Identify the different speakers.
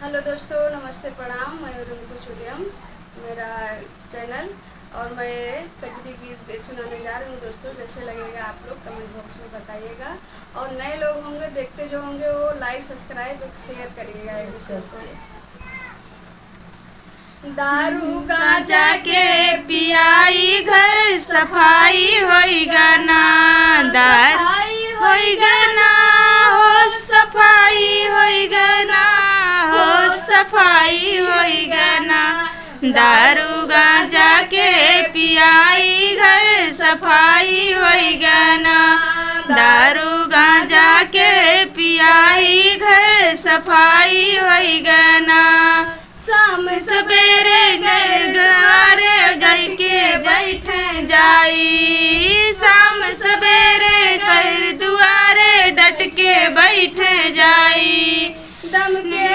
Speaker 1: Hello दोस्तों, नमस्ते, प्रणाम। मैं रिंकू सूर्यम, मेरा चैनल, और मैं कजरी गीत सुनाने जा रही हूँ दोस्तों। जैसे लगेगा आप लोग कमेंट बॉक्स में बताइएगा, और नए लोग होंगे, देखते जो होंगे, वो लाइक सब्सक्राइब शेयर करिएगा एक दूसरे से। दारू गांजा के
Speaker 2: पियाई घर सफाई होइगा ना,
Speaker 1: सफाई
Speaker 2: होइगा ना, हो सफाई होइगा ना, हो सफाई होइगा ना। दारू गांजा के पियाई घर सफाई होइगा ना, दारू गांजा के पियाई घर सफाई होइगा ना।
Speaker 1: शाम
Speaker 2: सवेरे घर द्वारे जाके बैठ जाई, शाम सवेरे घर दुआरे डट के बैठ जाई।
Speaker 1: दम के